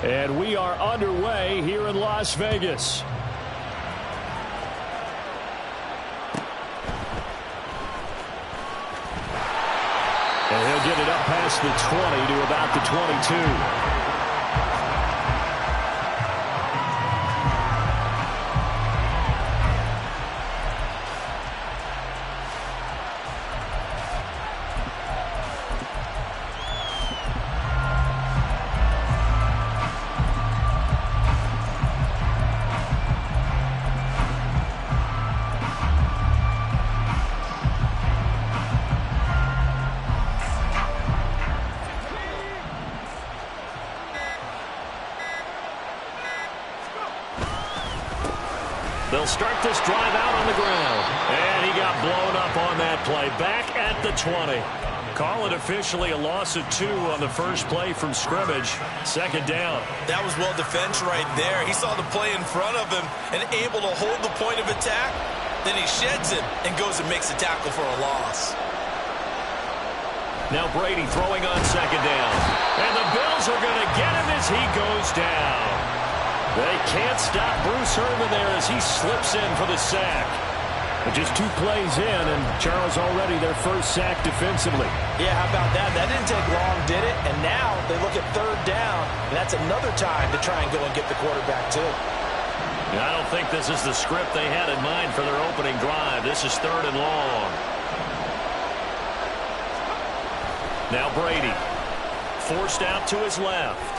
And we are underway here in Las Vegas. And he'll get it up past the 20 to about the 22. They'll start this drive out on the ground. And he got blown up on that play. Back at the 20. Call it officially a loss of 2 on the first play from scrimmage. Second down. That was well defense right there. He saw the play in front of him and able to hold the point of attack. Then he sheds it and goes and makes a tackle for a loss. Now Brady throwing on second down. And the Bills are going to get him as he goes down. They can't stop Bruce Irvin there as he slips in for the sack. But just 2 plays in, and Charles already their first sack defensively. Yeah, how about that? That didn't take long, did it? And now they look at third down, and that's another time to try and go and get the quarterback, too. I don't think this is the script they had in mind for their opening drive. This is 3rd and long. Now Brady, forced out to his left.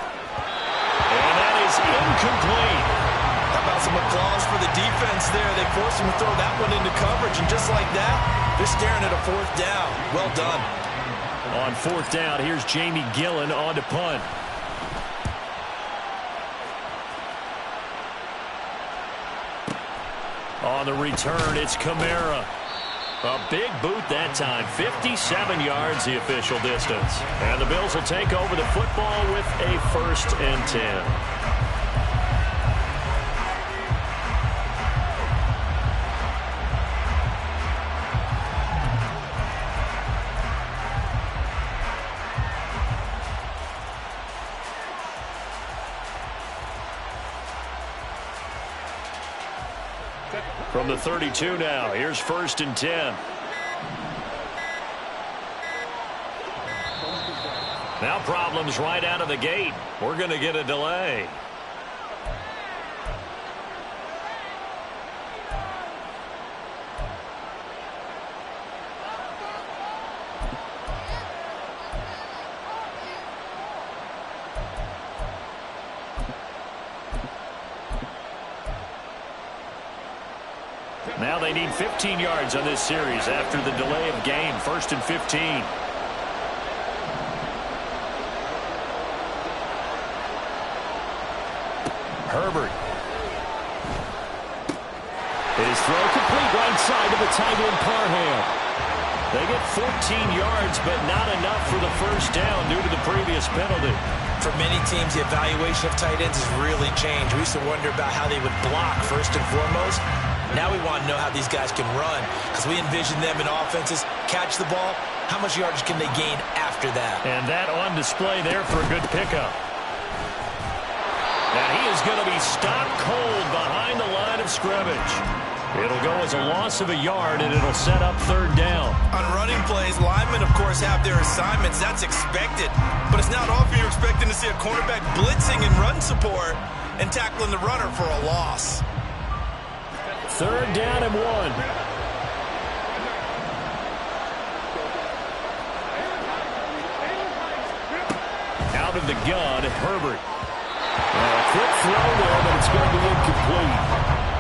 And that is incomplete. How about some applause for the defense there? They forced him to throw that one into coverage, and just like that, they're staring at a 4th down. Well done. On 4th down, here's Jamie Gillen on to punt. On the return, it's Kamara. A big boot that time. 57 yards the official distance. And the Bills will take over the football with a 1st and 10. From the 32 now, here's 1st and 10. Now problems right out of the gate. We're going to get a delay. Now they need 15 yards on this series after the delay of game. 1st and 15. Herbert. His throw complete right side to the tight end Parham. They get 14 yards, but not enough for the 1st down due to the previous penalty. For many teams, the evaluation of tight ends has really changed. We used to wonder about how they would block first and foremost. Now we want to know how these guys can run, because we envision them in offenses catch the ball. How much yardage can they gain after that? And that on display there for a good pickup. And he is going to be stopped cold behind the line of scrimmage. It'll go as a loss of a yard, and it'll set up 3rd down. On running plays, linemen, of course, have their assignments. That's expected. But it's not often you're expecting to see a cornerback blitzing in run support and tackling the runner for a loss. 3rd down and 1. Out of the gun, Herbert. A quick throw there, but it's going to be incomplete.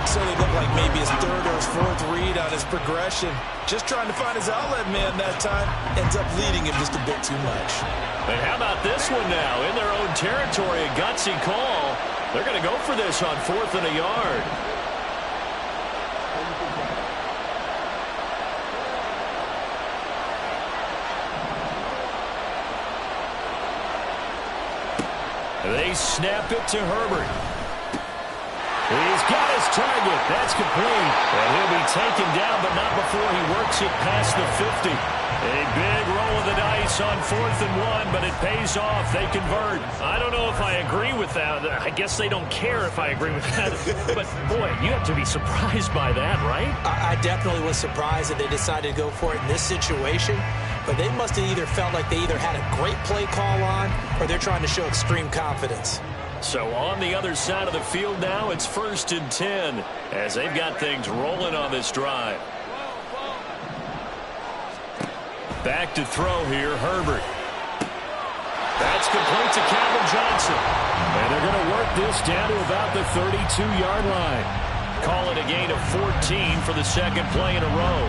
So they look like maybe his 3rd or his 4th read on his progression. Just trying to find his outlet man that time. Ends up leading him just a bit too much. And how about this one now? In their own territory, a gutsy call. They're going to go for this on 4th and a yard. They snap it to Herbert. He's got his target. That's complete. And he'll be taken down, but not before he works it past the 50. A big roll of the dice on 4th and 1, but it pays off. They convert. I don't know if I agree with that. I guess they don't care if I agree with that. But, boy, you have to be surprised by that, right? I definitely was surprised that they decided to go for it in this situation. But they must have either felt like they either had a great play call on or they're trying to show extreme confidence. So on the other side of the field now, it's 1st and 10 as they've got things rolling on this drive. Back to throw here, Herbert. That's complete to Calvin Johnson. And they're going to work this down to about the 32-yard line. Call it a gain of 14 for the second play in a row.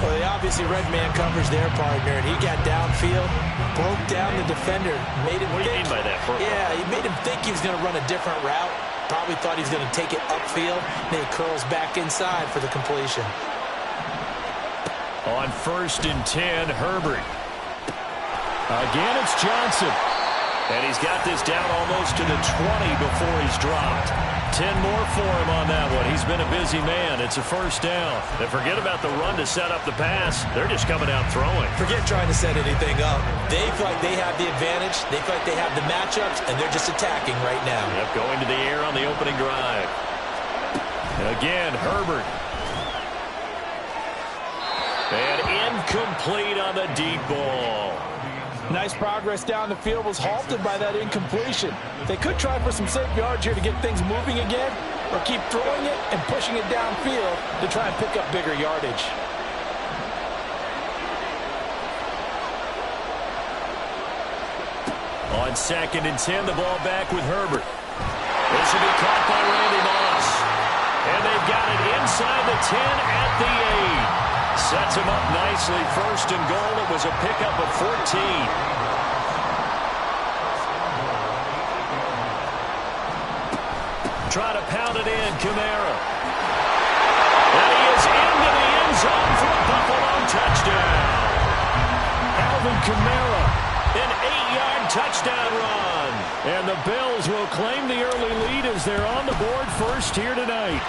Well, they obviously red man covers their partner, and he got downfield, broke down the defender, made him What do you mean by that? Yeah, he made him think he was going to run a different route. Probably thought he was going to take it upfield. Then he curls back inside for the completion. On 1st and 10, Herbert. Again, it's Johnson. And he's got this down almost to the 20 before he's dropped. 10 more for him on that one. He's been a busy man. It's a 1st down. And forget about the run to set up the pass. They're just coming out throwing. Forget trying to set anything up. They feel like they have the advantage. They feel like they have the matchups, and they're just attacking right now. Yep, going to the air on the opening drive. And again, Herbert. And incomplete on the deep ball. Nice progress down the field was halted by that incompletion. They could try for some safe yards here to get things moving again, or keep throwing it and pushing it downfield to try and pick up bigger yardage. On 2nd and 10, the ball back with Herbert. This will be caught by Randy Moss. And they've got it inside the 10 at the 8. Sets him up nicely. 1st and goal. It was a pickup of 14. Try to pound it in, Kamara. And he is into the end zone for a Buffalo touchdown. Alvin Kamara, an 8-yard touchdown run. And the Bills will claim the early lead as they're on the board first here tonight.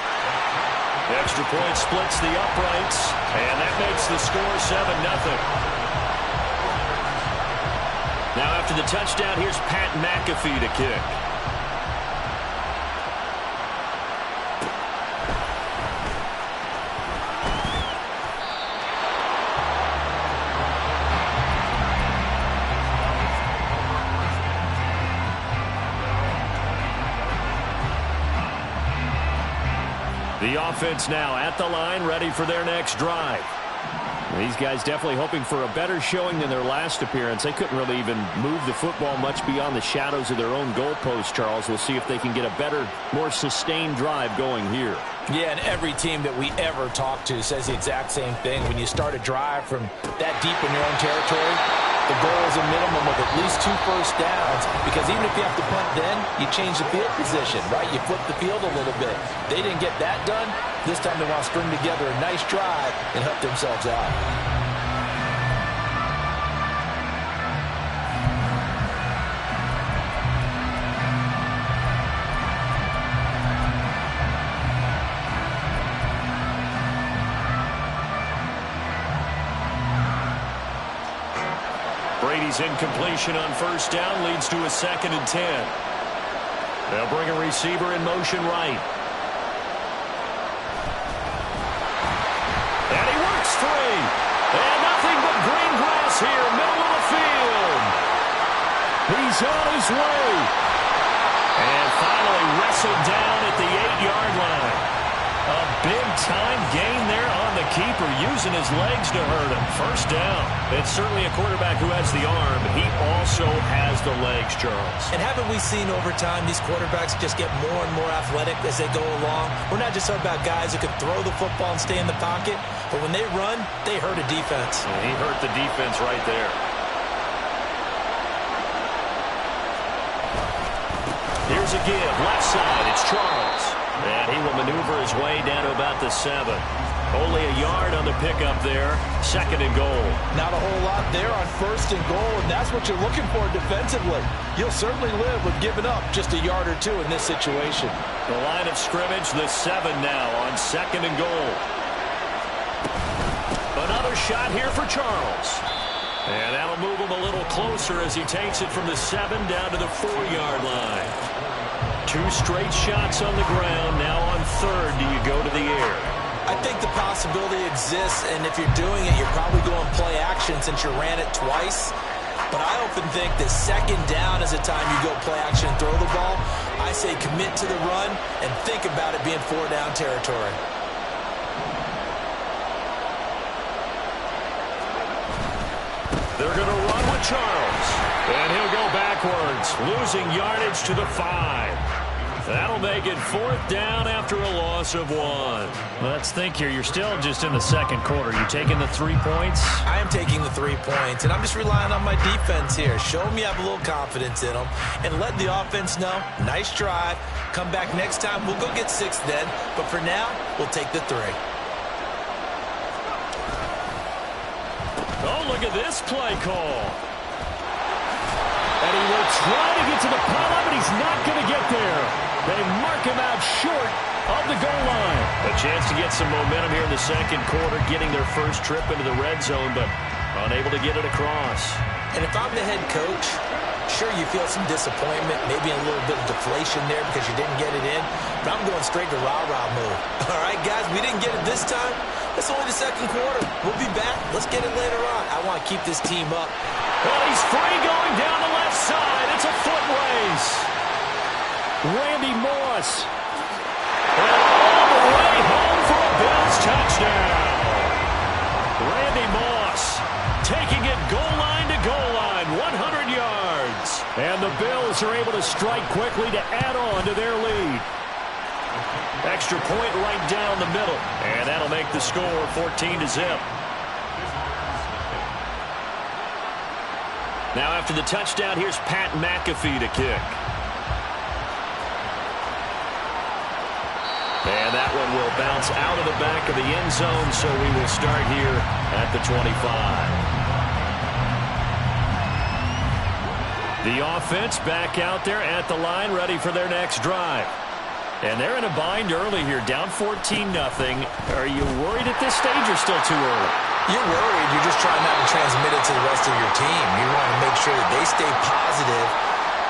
Extra point splits the uprights, and that makes the score 7-0. Now after the touchdown, here's Pat McAfee to kick. The offense now at the line, ready for their next drive. These guys definitely hoping for a better showing than their last appearance. They couldn't really even move the football much beyond the shadows of their own goalpost, Charles. We'll see if they can get a better, more sustained drive going here. Yeah, and every team that we ever talk to says the exact same thing. When you start a drive from that deep in your own territory, the goal is a minimum of at least 2 first downs, because even if you have to punt then, you change the field position, right? You flip the field a little bit. They didn't get that done. This time they want to string together a nice drive and help themselves out. Brady's incompletion on 1st down leads to a 2nd and 10. They'll bring a receiver in motion right. And he works free. And nothing but green grass here, middle of the field. He's on his way. And finally wrestled down at the 8-yard line. A big-time gain there on the keeper, using his legs to hurt him. 1st down. It's certainly a quarterback who has the arm. He also has the legs, Charles. And haven't we seen over time these quarterbacks just get more and more athletic as they go along? We're not just talking about guys who can throw the football and stay in the pocket, but when they run, they hurt a defense. And he hurt the defense right there. Here's a give. Left side, it's Charles. And he will maneuver his way down to about the 7. Only a yard on the pickup there. 2nd and goal. Not a whole lot there on 1st and goal, and that's what you're looking for defensively. You'll certainly live with giving up just a yard or two in this situation. The line of scrimmage, the 7 now on 2nd and goal. Another shot here for Charles. And that'll move him a little closer as he takes it from the 7 down to the 4-yard line. 2 straight shots on the ground. Now on 3rd, do you go to the air? I think the possibility exists, and if you're doing it, you're probably going play action since you ran it twice. But I often think that 2nd down is the time you go play action and throw the ball. I say commit to the run and think about it being 4-down territory. They're going to run with Charles. And he'll go backwards, losing yardage to the 5. That'll make it 4th down after a loss of 1. Let's think here. You're still just in the 2nd quarter. You taking the 3 points? I am taking the 3 points, and I'm just relying on my defense here. Show me I have a little confidence in them, and let the offense know, nice drive. Come back next time. We'll go get 6 then, but for now, we'll take the 3. Oh, look at this play call. And he will try to get to the pylon, but he's not going to get there. They mark him out short of the goal line. A chance to get some momentum here in the 2nd quarter, getting their first trip into the red zone, but unable to get it across. And if I'm the head coach, sure, you feel some disappointment, maybe a little bit of deflation there because you didn't get it in, but I'm going straight to rah-rah move. All right, guys, we didn't get it this time. It's only the 2nd quarter. We'll be back. Let's get it later on. I want to keep this team up. Well, he's free going down the left side. It's a foot race. Randy Moss. And all the way home for a Bills touchdown. Randy Moss taking it goal line to goal line, 100 yards. And the Bills are able to strike quickly to add on to their lead. Extra point right down the middle. And that'll make the score 14-0. Now after the touchdown, here's Pat McAfee to kick. And that one will bounce out of the back of the end zone, so we will start here at the 25. The offense back out there at the line, ready for their next drive. And they're in a bind early here, down 14-0. Are you worried at this stage or still too early? You're worried. You're just trying not to transmit it to the rest of your team. You want to make sure that they stay positive,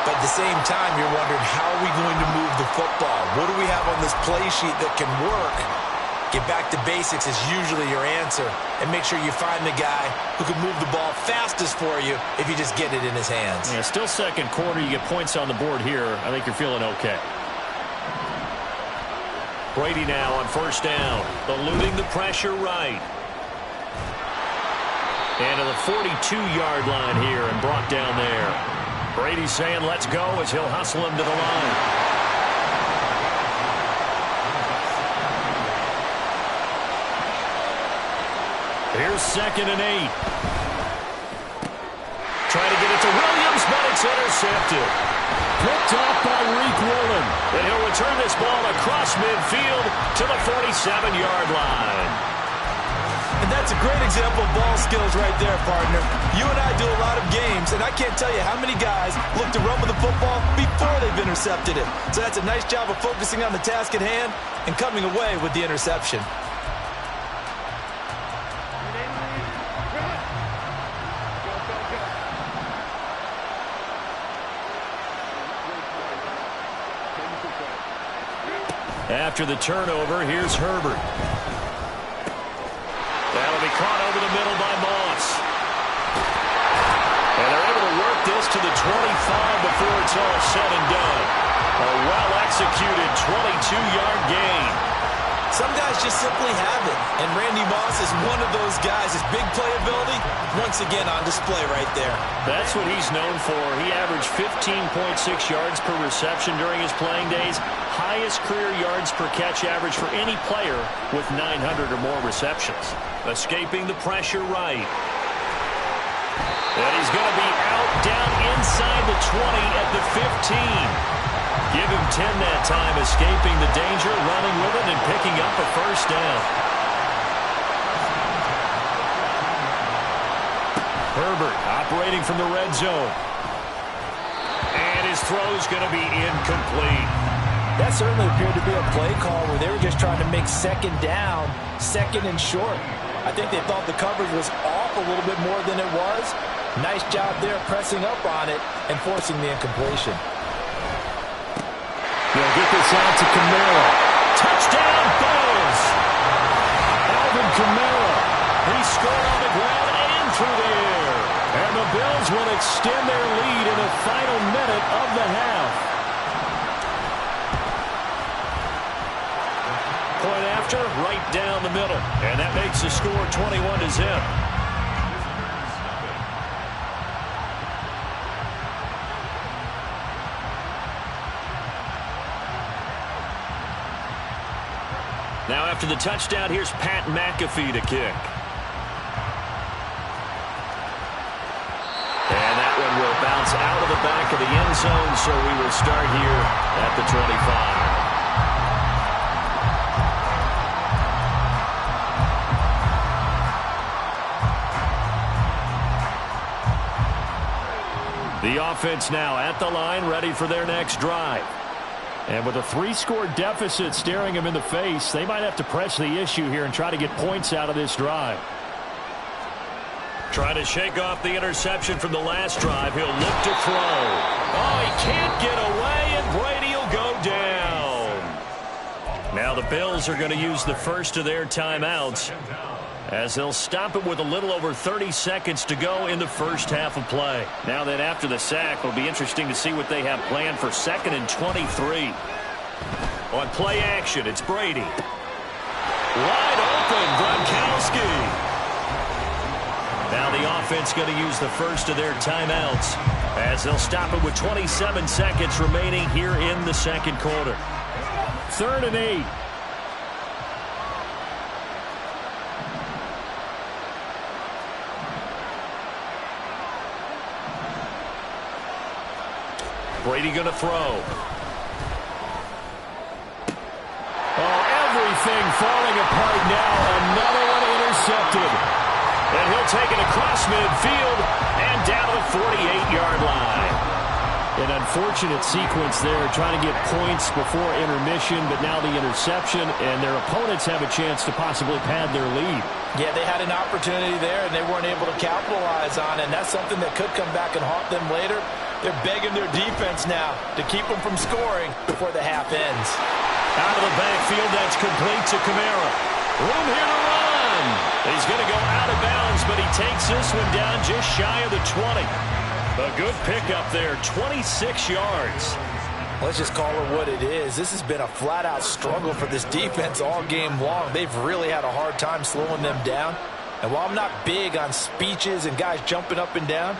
but at the same time, you're wondering, how are we going to move the football? What do we have on this play sheet that can work? Get back to basics is usually your answer, and make sure you find the guy who can move the ball fastest for you if you just get it in his hands. Yeah, still 2nd quarter. You get points on the board here. I think you're feeling okay. Brady now on 1st down, eluding the pressure right. And to the 42-yard line here and brought down there. Brady saying let's go as he'll hustle him to the line. Here's 2nd and 8. Trying to get it to Williams, but it's intercepted. Picked off by Reek Woolen. And he'll return this ball across midfield to the 47-yard line. And that's a great example of ball skills right there, partner. You and I do a lot of games, and I can't tell you how many guys look to run with the football before they've intercepted it. So that's a nice job of focusing on the task at hand and coming away with the interception. After the turnover, here's Herbert. That'll be caught over the middle by Moss. And they're able to work this to the 25 before it's all said and done. A well-executed 22-yard gain. Some guys just simply have it, and Randy Moss is one of those guys. His big playability, once again, on display right there. That's what he's known for. He averaged 15.6 yards per reception during his playing days. Highest career yards per catch average for any player with 900 or more receptions. Escaping the pressure right. And he's going to be out down inside the 20 at the 15. Give him 10 that time, escaping the danger, running with it, and picking up a 1st down. Herbert operating from the red zone. And his throw's going to be incomplete. That certainly appeared to be a play call where they were just trying to make second down, second and short. I think they thought the coverage was off a little bit more than it was. Nice job there pressing up on it and forcing the incompletion. They'll get this out to Kamara. Touchdown, Bills! Alvin Kamara. He scored on the ground and through the air. And the Bills will extend their lead in the final minute of the half. Point after, right down the middle. And that makes the score 21-0. Now after the touchdown, here's Pat McAfee to kick. And that one will bounce out of the back of the end zone, so we will start here at the 25. The offense now at the line, ready for their next drive. And with a 3-score deficit staring him in the face, they might have to press the issue here and try to get points out of this drive. Trying to shake off the interception from the last drive. He'll look to throw. Oh, he can't get away, and Brady will go down. Now the Bills are going to use the first of their timeouts as they'll stop it with a little over 30 seconds to go in the first half of play. Now then, after the sack, it'll be interesting to see what they have planned for 2nd and 23. On play action, it's Brady. Wide open, Gronkowski. Now the offense going to use the first of their timeouts as they'll stop it with 27 seconds remaining here in the second quarter. 3rd and 8. Brady going to throw. Oh, everything falling apart now. Another one intercepted. And he'll take it across midfield and down to the 48-yard line. An unfortunate sequence there, trying to get points before intermission, but now the interception, and their opponents have a chance to possibly pad their lead. Yeah, they had an opportunity there, and they weren't able to capitalize on it, and that's something that could come back and haunt them later. They're begging their defense now to keep them from scoring before the half ends. Out of the backfield, that's complete to Kamara. Room here to run. He's going to go out of bounds, but he takes this one down just shy of the 20. A good pickup there, 26 yards. Let's just call it what it is. This has been a flat-out struggle for this defense all game long. They've really had a hard time slowing them down. And while I'm not big on speeches and guys jumping up and down,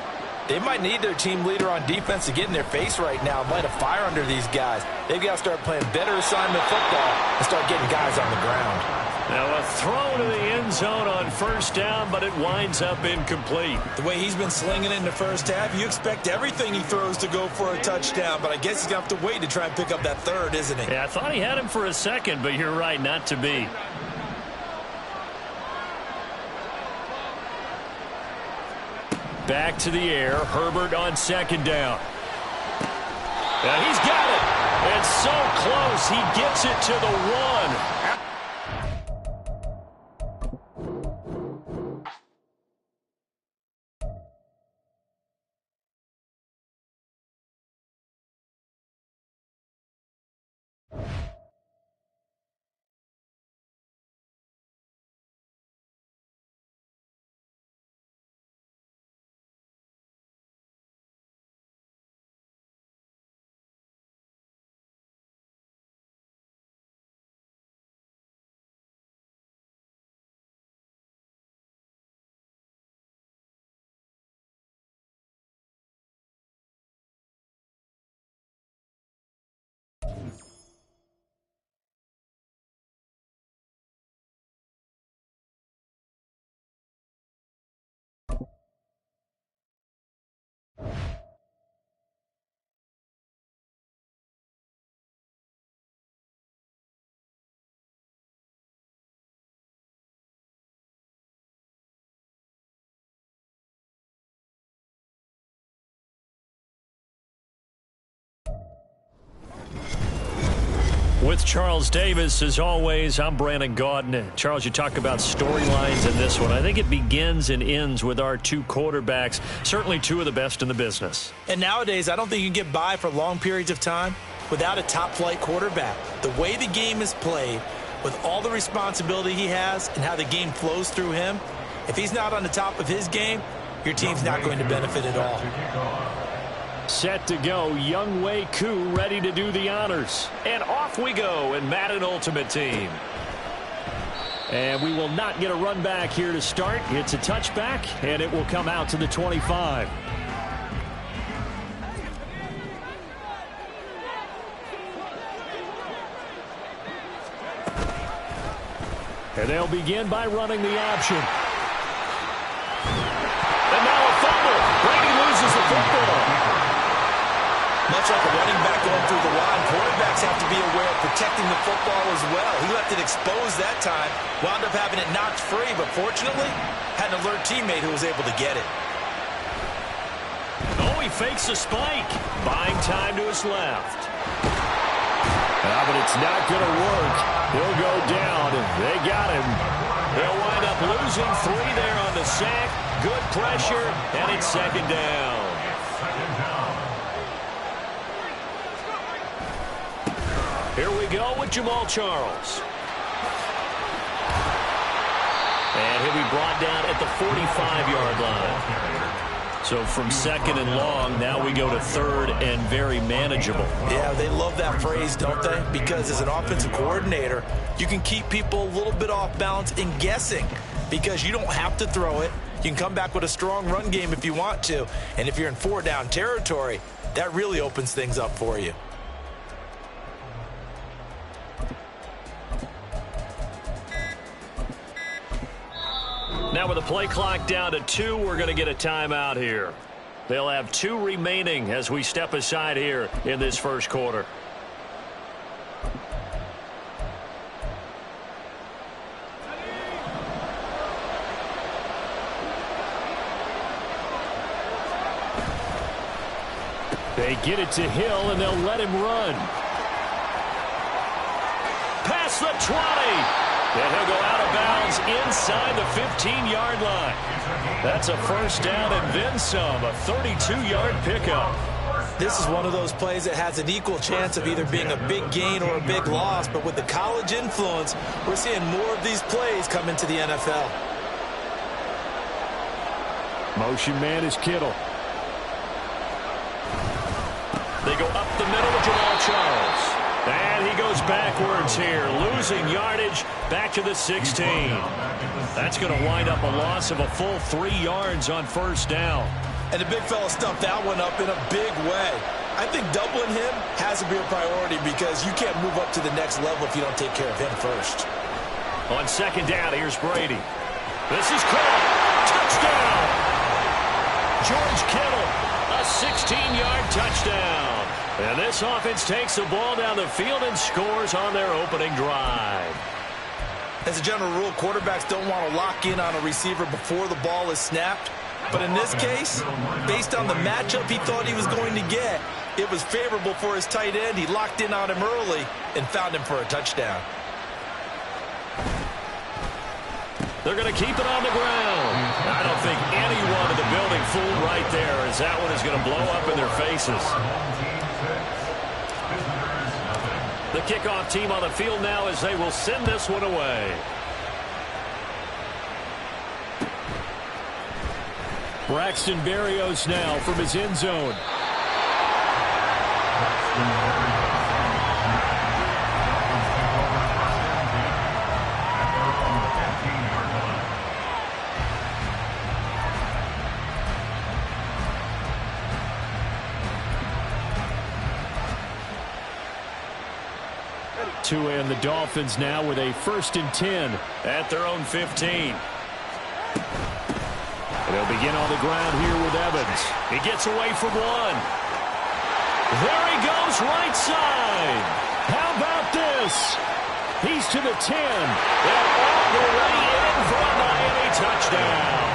they might need their team leader on defense to get in their face right now and light a fire under these guys. They've got to start playing better assignment football and start getting guys on the ground. Now a throw to the end zone on first down, but it winds up incomplete. The way he's been slinging it in the first half, you expect everything he throws to go for a touchdown, but I guess he's going to have to wait to try and pick up that third, isn't he? Yeah, I thought he had him for a second, but you're right, not to be. Back to the air. Herbert on second down. And he's got it. It's so close. He gets it to the 1. With Charles Davis, as always, I'm Brandon Gaudin. Charles, you talk about storylines in this one. I think it begins and ends with our two quarterbacks, certainly two of the best in the business. And nowadays, I don't think you can get by for long periods of time without a top-flight quarterback. The way the game is played, with all the responsibility he has and how the game flows through him, if he's not on the top of his game, your team's not going to benefit at all. Set to go, Younghoe Koo ready to do the honors. And off we go in Madden Ultimate Team. And we will not get a run back here to start. It's a touchback, and it will come out to the 25. And they'll begin by running the option. And now a fumble. Brady loses the football. Much like a running back going through the line, quarterbacks have to be aware of protecting the football as well. He left it exposed that time, wound up having it knocked free, but fortunately, had an alert teammate who was able to get it. Oh, he fakes a spike. Buying time to his left. But it's not going to work. He'll go down, and they got him. They'll wind up losing 3 there on the sack. Good pressure, and it's second down. Here we go with Jamaal Charles. And he'll be brought down at the 45-yard line. So from second and long, now we go to third and very manageable. Yeah, they love that phrase, don't they? Because as an offensive coordinator, you can keep people a little bit off balance in guessing because you don't have to throw it. You can come back with a strong run game if you want to. And if you're in 4-down territory, that really opens things up for you. Now with the play clock down to 2, we're going to get a timeout here. They'll have 2 remaining as we step aside here in this first quarter. They get it to Hill, and they'll let him run. Past the 20. And he'll go out of bounds inside the 15-yard line. That's a first down and then some, a 32-yard pickup. This is one of those plays that has an equal chance of either being a big gain or a big loss, but with the college influence, we're seeing more of these plays come into the NFL. Motion man is Kittle. They go up the middle with Jamaal Charles. And he goes backwards here, losing yardage back to the 16. That's going to wind up a loss of a full 3 yards on first down. And the big fella stuffed that one up in a big way. I think doubling him has to be a priority because you can't move up to the next level if you don't take care of him first. On second down, here's Brady. This is caught. Touchdown! George Kittle, a 16-yard touchdown. And this offense takes the ball down the field and scores on their opening drive. As a general rule, quarterbacks don't want to lock in on a receiver before the ball is snapped. But in this case, based on the matchup he thought he was going to get, it was favorable for his tight end. He locked in on him early and found him for a touchdown. They're going to keep it on the ground. I don't think anyone in the building fooled right there, as that one is going to blow up in their faces. The kickoff team on the field now as they will send this one away. Braxton Berrios now from his end zone. Tua and the Dolphins now with a 1st and 10 at their own 15. And they'll begin on the ground here with Evans. He gets away from one. There he goes, right side. How about this? He's to the 10. And all the way in for a Miami touchdown.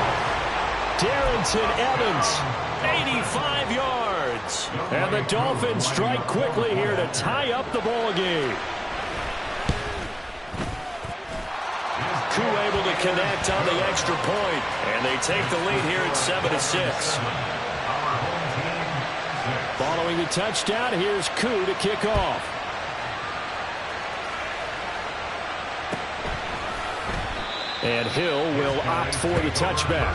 Darrynton Evans, 85 yards. And the Dolphins strike quickly here to tie up the ball game. connect on the extra point, and they take the lead here at 7-6. Following the touchdown, here's Koo to kick off. And Hill will opt for the touchback.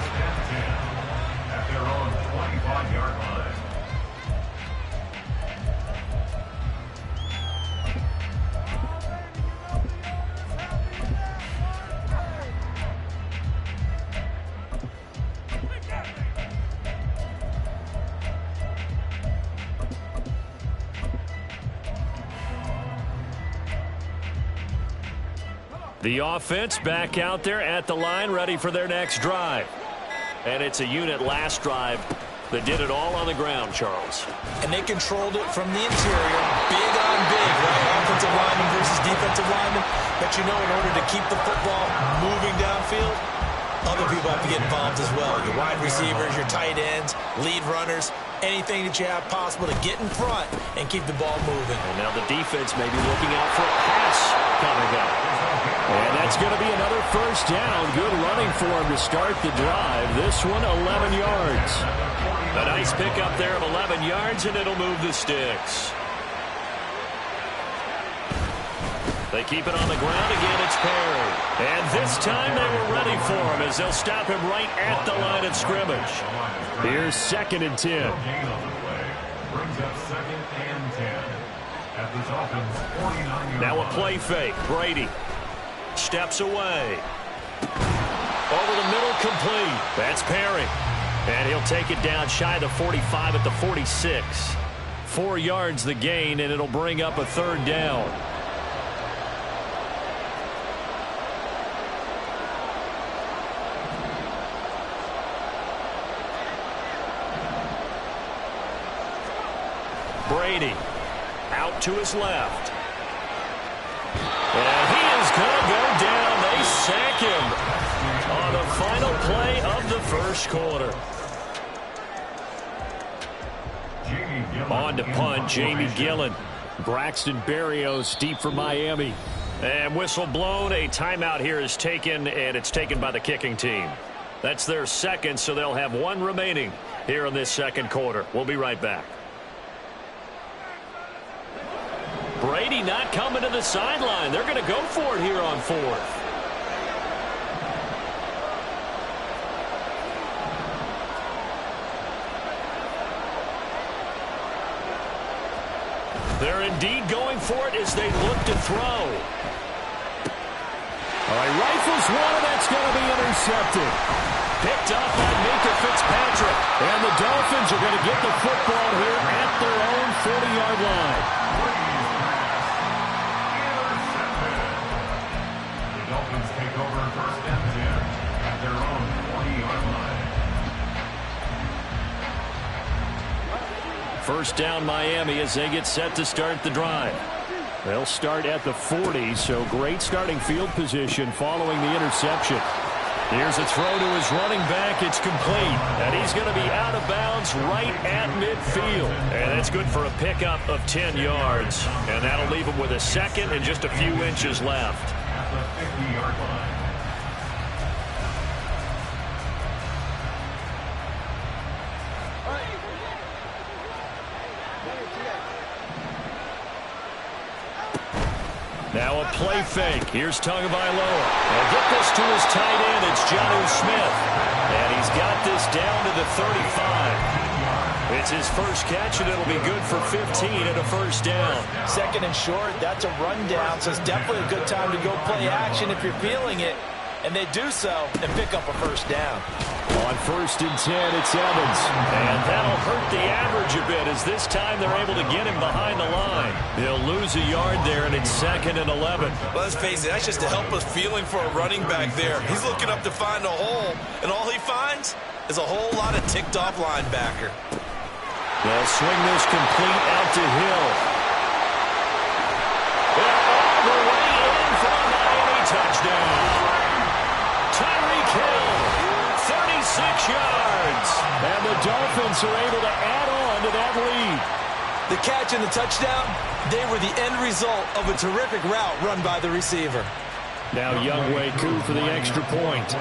At their own 25-yard line. The offense back out there at the line, ready for their next drive. And it's a unit last drive that did it all on the ground, Charles. And they controlled it from the interior, big on big, right? Offensive lineman versus defensive lineman. But you know, in order to keep the football moving downfield, other people have to get involved as well. Your wide receivers, your tight ends, lead runners, anything that you have possible to get in front and keep the ball moving. And now the defense may be looking out for a pass coming up. And that's going to be another first down. Good running for him to start the drive. This one, 11 yards. A nice pickup there of 11 yards, and it'll move the sticks. They keep it on the ground again. It's Perry. And this time they were ready for him as they'll stop him right at the line of scrimmage. Here's 2nd and 10. Brings up 2nd and 10. At the Dolphins' 49-yard Now a line. play fake. Brady steps away. Over the middle, complete. That's Perry. And he'll take it down shy of the 45 at the 46. 4 yards the gain, and it'll bring up a 3rd down. Brady out to his left. And he is going to go down. They sack him on the final play of the first quarter. On to punt, Jamie Gillen. Braxton Berrios deep for Miami. And whistle blown. A timeout here is taken, and it's taken by the kicking team. That's their second, so they'll have one remaining here in this second quarter. We'll be right back. Brady not coming to the sideline. They're going to go for it here on 4th. They're indeed going for it as they look to throw. All right, rifles one, and that's going to be intercepted. Picked up by Minkah Fitzpatrick. And the Dolphins are going to get the football here at their own 40-yard line. The Dolphins take over 1st and 10 at their own 40-yard line. First down Miami as they get set to start the drive. They'll start at the 40, so great starting field position following the interception. Here's a throw to his running back. It's complete. And he's going to be out of bounds right at midfield. And that's good for a pickup of 10 yards. And that'll leave him with a second and just a few inches left. At the 50-yard line. Now a play fake. Here's Tagovailoa. And get this to his tight end. It's Jonnu Smith. And he's got this down to the 35. It's his first catch, and it'll be good for 15 and a first down. 2nd and short, that's a rundown, so it's definitely a good time to go play action if you're feeling it. And they do so and pick up a first down. On 1st and 10, it's Evans. And that'll hurt the average a bit as this time they're able to get him behind the line. They'll lose a yard there, and it's 2nd and 11. Well, let's face it, that's just a helpless feeling for a running back there. He's looking up to find a hole, and all he finds is a whole lot of ticked-off linebacker. They'll swing this complete out to Hill. They're all the way in for a Miami touchdown. Tyreek Hill, 36 yards. And the Dolphins are able to add on to that lead. The catch and the touchdown, they were the end result of a terrific route run by the receiver. Now Younghoe Koo for the extra point.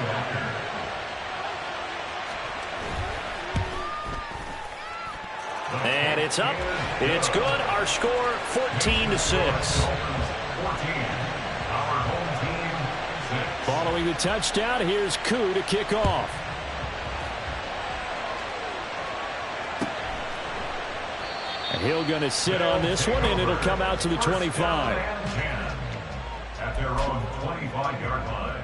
And it's up. It's good. Our score, 14-6. Following the touchdown, here's Koo to kick off. And he'll going to sit on this one, and it'll come out to the 25. At their own 25-yard line.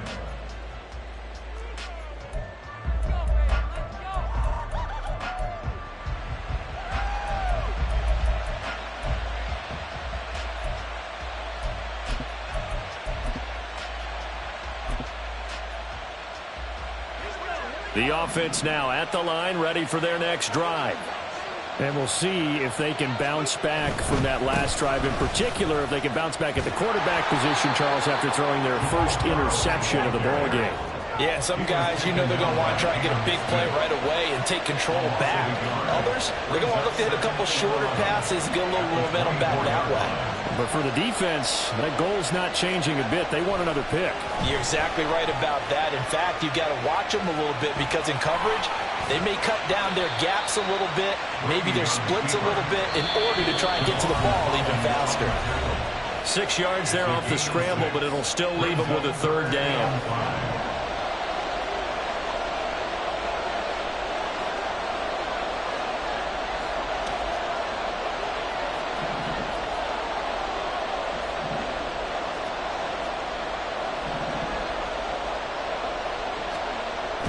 The offense now at the line, ready for their next drive. And we'll see if they can bounce back from that last drive, in particular, if they can bounce back at the quarterback position, Charles, after throwing their first interception of the ball game. Yeah, some guys, you know they're going to want to try and get a big play right away and take control back. Others, they're going to want to look to hit a couple shorter passes, get a little momentum back that way. But for the defense, that goal's not changing a bit. They want another pick. You're exactly right about that. In fact, you've got to watch them a little bit because in coverage, they may cut down their gaps a little bit, maybe their splits a little bit in order to try and get to the ball even faster. 6 yards there off the scramble, but it'll still leave them with a third down.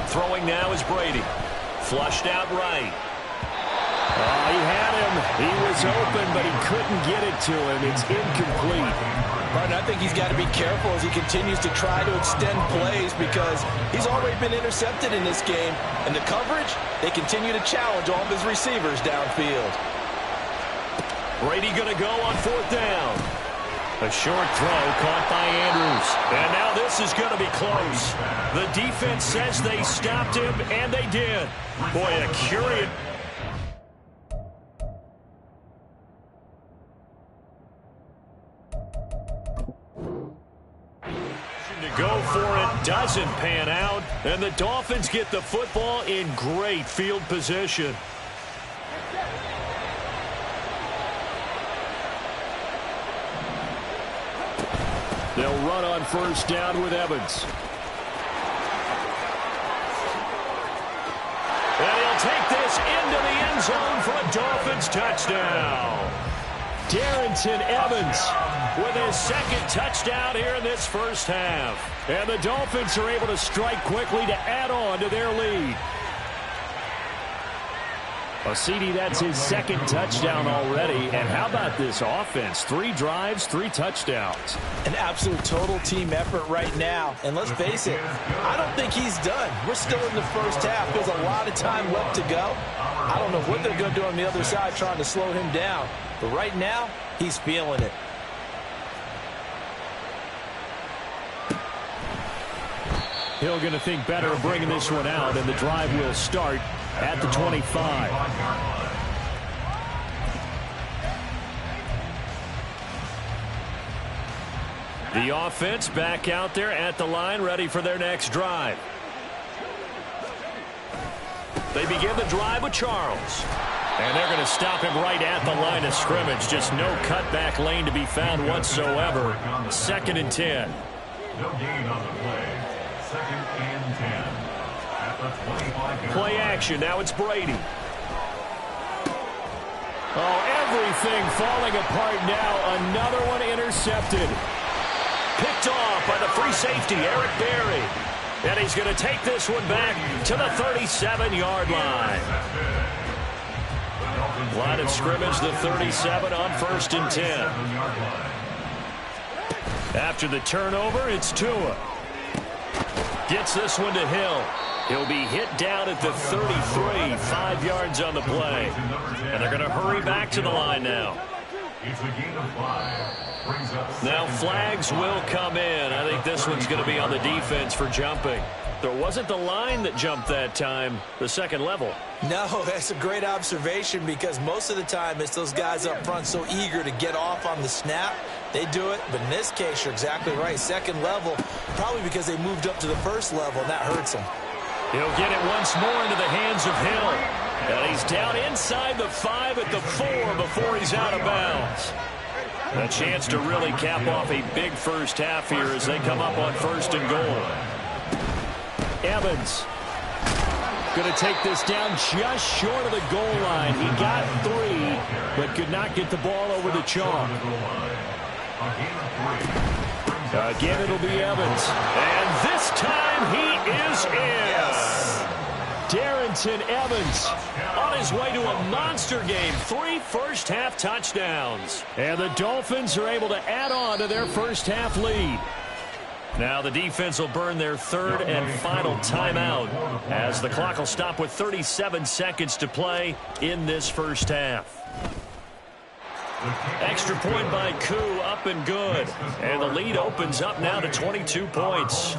Throwing now is Brady. Flushed out right. Oh, he had him. He was open, but he couldn't get it to him. It's incomplete. Martin, I think he's got to be careful as he continues to try to extend plays because he's already been intercepted in this game. And the coverage, they continue to challenge all of his receivers downfield. Brady going to go on fourth down. A short throw caught by Andrews. And now this is going to be close. The defense says they stopped him, and they did. Boy, a curious... to go for it doesn't pan out, and the Dolphins get the football in great field position. They'll run on first down with Evans. And he'll take this into the end zone for a Dolphins touchdown. Darrynton Evans with his second touchdown here in this first half. And the Dolphins are able to strike quickly to add on to their lead. CD, that's his second touchdown already. And how about this offense? 3 drives, 3 touchdowns. An absolute total team effort right now. And let's face it, I don't think he's done. We're still in the first half. There's a lot of time left to go. I don't know what they're going to do on the other side trying to slow him down. But right now, he's feeling it. Hill going to think better of bringing this one out, and the drive will start at the 25. The offense back out there at the line, ready for their next drive. They begin the drive with Charles. And they're going to stop him right at the line of scrimmage. Just no cutback lane to be found whatsoever. 2nd and 10. No gain on the play. 2nd and 10. At the 25-yard Play action. Now it's Brady. Oh, everything falling apart now. Another one intercepted. Picked off by the free safety, Eric Berry. And he's going to take this one back to the 37-yard line. Line of scrimmage, the 37 on 1st and 10. After the turnover, it's Tua. Gets this one to Hill. He'll be hit down at the 33, 5 yards on the play. And they're going to hurry back to the line now. It's a gain of 5. Brings up Now second flags down. will come in. I think this one's going to be on the defense for jumping. There wasn't the line that jumped that time, the second level. No, that's a great observation because most of the time it's those guys up front so eager to get off on the snap. They do it, but in this case, you're exactly right. Second level, probably because they moved up to the first level, and that hurts them. He'll get it once more into the hands of Hill. And he's down inside the 5 at the 4 before he's out of bounds. A chance to really cap off a big first half here as they come up on 1st and goal. Evans going to take this down just short of the goal line. He got 3, but could not get the ball over the chalk. Again, it'll be Evans. And this time he is in. Darrynton Evans on his way to a monster game. 3 first-half touchdowns. And the Dolphins are able to add on to their first-half lead. Now the defense will burn their 3rd and final timeout as the clock will stop with 37 seconds to play in this first half. Extra point by Koo, up and good. And the lead opens up now to 22 points.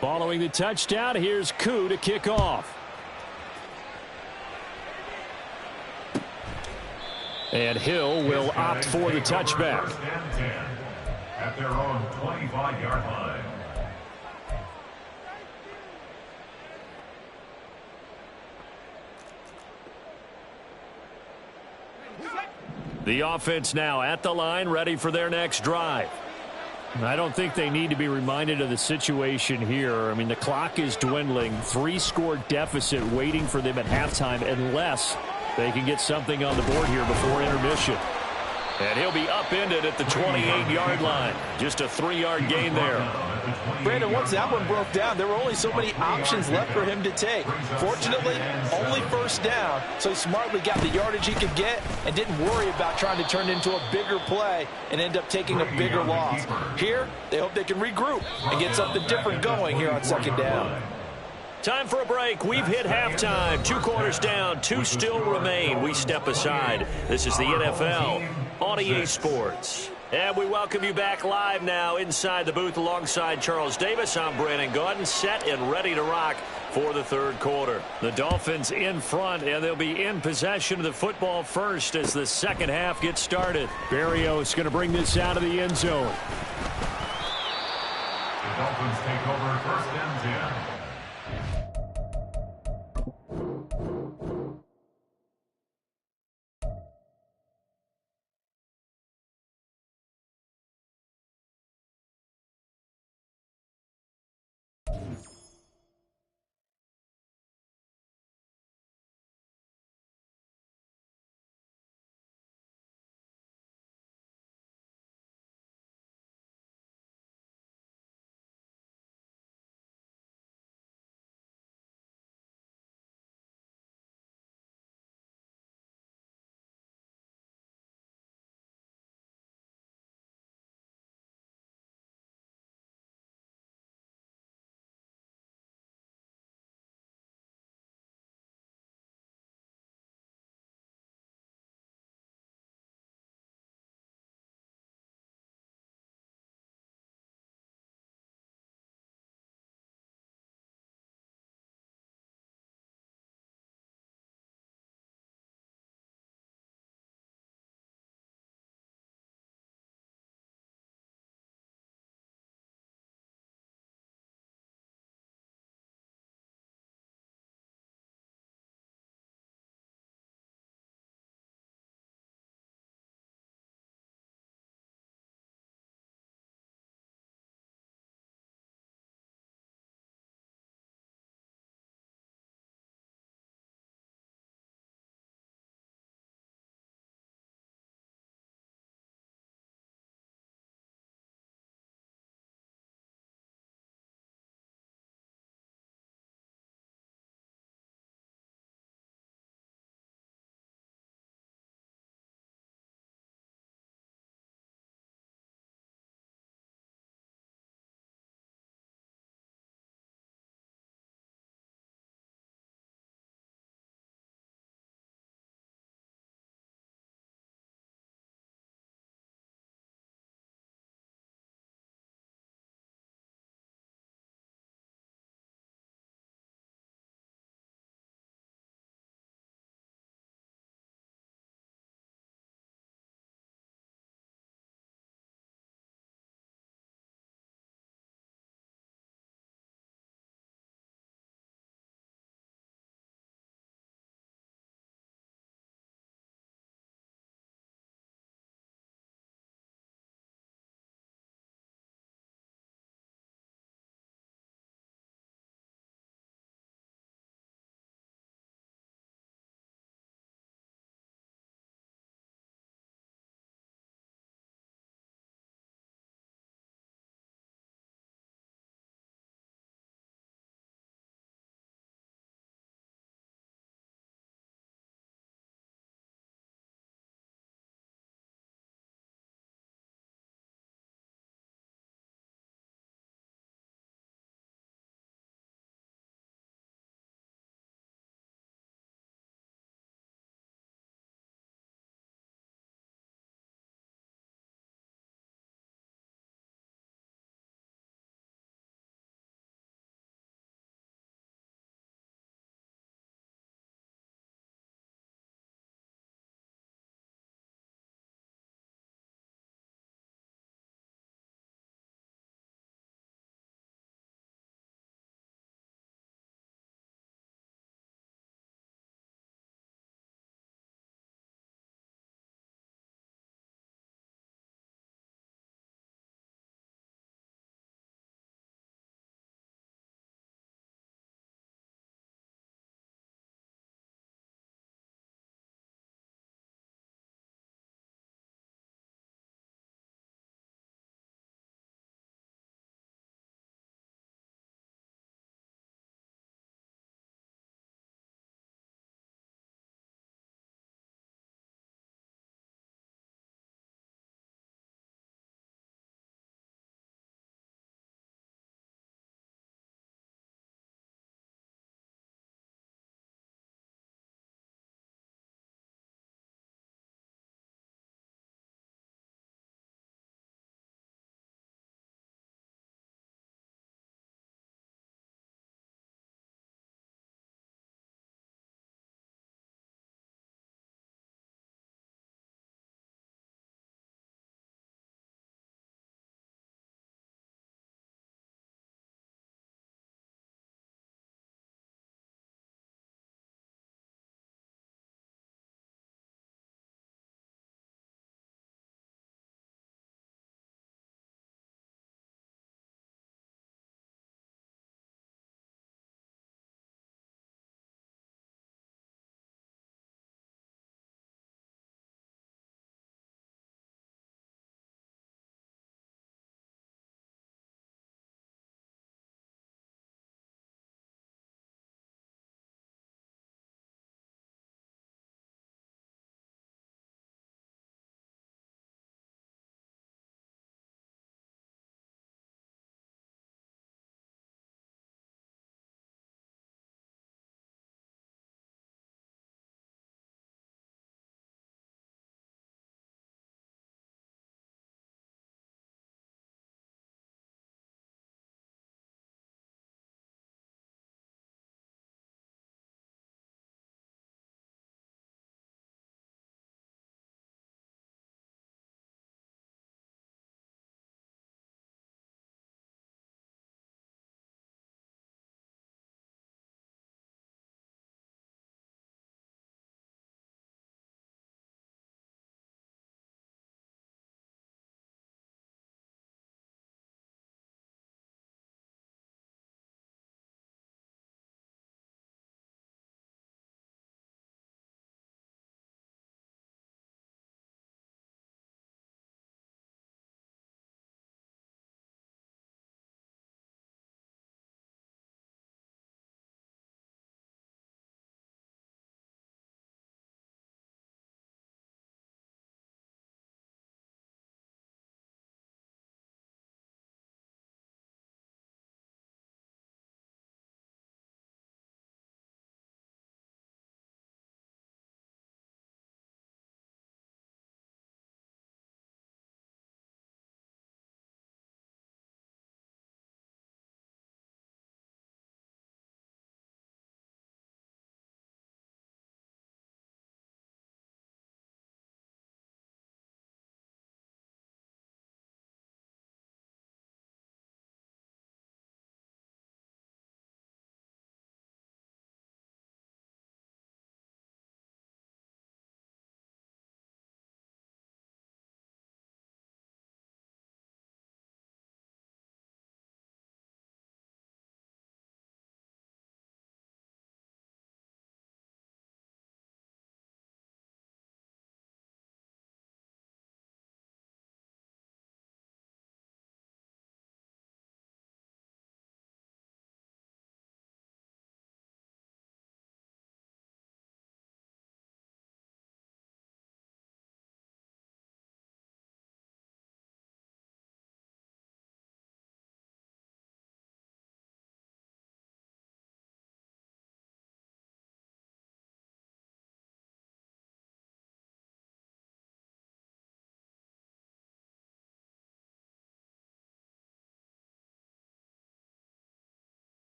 Following the touchdown, here's Koo to kick off. And Hill will opt for the touchback. At their own 25-yard line. The offense now at the line, ready for their next drive. I don't think they need to be reminded of the situation here. I mean, the clock is dwindling. 3-score deficit waiting for them at halftime unless they can get something on the board here before intermission. And he'll be upended at the 28-yard line. Just a 3-yard gain there. Brandon, once that one broke down, there were only so many options left for him to take. Fortunately, only first down, so he smartly got the yardage he could get and didn't worry about trying to turn it into a bigger play and end up taking a bigger loss. Here, they hope they can regroup and get something different going here on 2nd down. Time for a break. We've hit halftime. 2 quarters down, 2 still remain. We step aside. This is the NFL on EA Sports. And we welcome you back live now inside the booth alongside Charles Davis. I'm Brandon Gaudin, set and ready to rock for the 3rd quarter. The Dolphins in front, and they'll be in possession of the football first as the second half gets started. Berrios going to bring this out of the end zone. The Dolphins take over 1st and 10.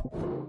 You